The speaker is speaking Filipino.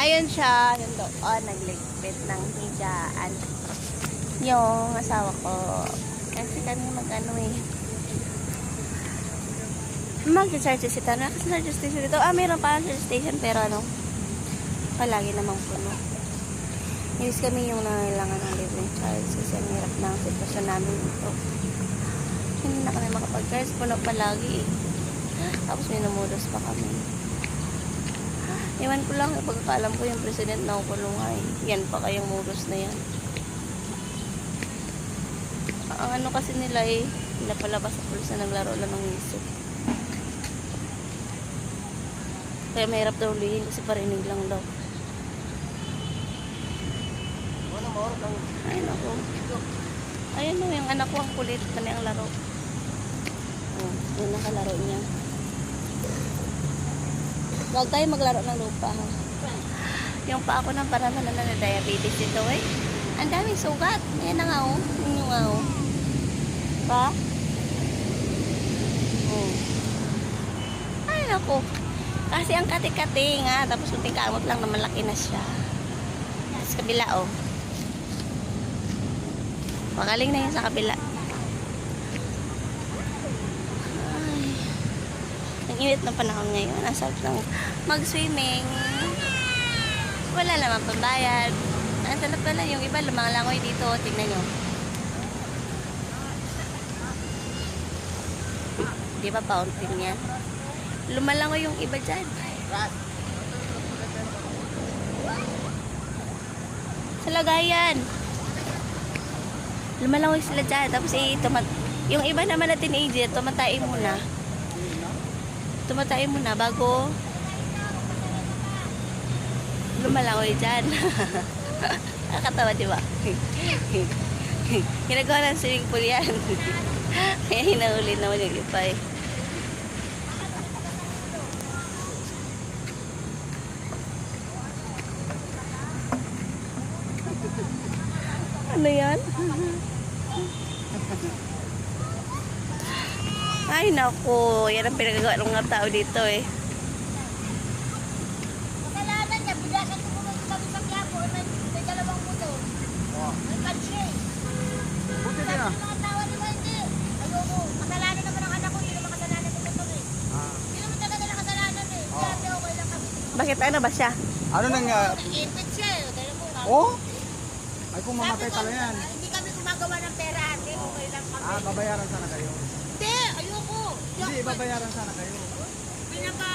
Ayun siya, yung doon, nagligpit ng higaan. Yung asawa ko. Kasi kami mag-ano eh. Mag-charge si Tana. Kasi charge station dito. Mayroon pa ang charge station. Pero ano, palagi namang puno. Inis kami yung nangailangan ng libreng charge. Kasi ang hirap ng sitwasyon namin dito. Hindi na kami makapag-charge. Puno palagi eh. Tapos minumudos pa kami. Iwan ko lang, pagkakalam ko yung president na ukulungan eh. Yan pa kayang mudos na yan. Ang ano kasi nila eh, pinapalabas sa pulis na naglaro lang ng isip. Kaya mahirap daw ulihin kasi parinig lang daw. Ayun ako. Ayun o, yung anak ko ang kulit. Kani ang laro. Oh, yung nakalaro niya. Huwag tayo maglaro ng lupa ha. Yung pa ako ng paraman na diabetes ito eh. Ang daming sugat. Ayan na nga oh. Yun yung nga oh. Pa? Oh. Ay naku. Kasi ang kati-kati nga. Tapos kunting kamot lang na malaki na siya. Sa kabila oh. Magaling na yun sa kabila. Ang init na panahon ngayon. Ang sarap lang mag-swimming. Wala naman pambayad. Ang sarap pala. Yung iba lumangoy dito. Tingnan nyo. Di ba fountain yan? Lumalangoy yung iba dyan. Sa lagayan. Lumalangoy sila dyan. Tapos yung iba naman na teenager, tumatay muna. Tumatay muna bago lumalangoy dyan. Nakakatawa, di ba? Ginagawa ng swimming pool yan. Kaya hinahuli naman yung lipay. Ano yan? Ay, naku. Yan ang pinagagawa ng mga tao dito eh. Kasalanan niya, bigasan ko muna kami sa Quiapo. May dalawang puto. May kansi. Buti din ah. Mga tawa ni Wendy. Ayoko. Kasalanan naman ang anak ko. Hindi naman kasalanan ko ito eh. Hindi naman talaga na kasalanan eh. Kaya okay lang kami. Bakit ano ba siya? Ano nang... Ipit siya eh. Dahil mo nga. Oh? Ay kung mamatay pala yan. Hindi kami gumagawa ng pera ate. Okay lang kami. Babayaran sana kayo. Hindi, ayoko. Hindi, babayaran sana kayo. Pinaka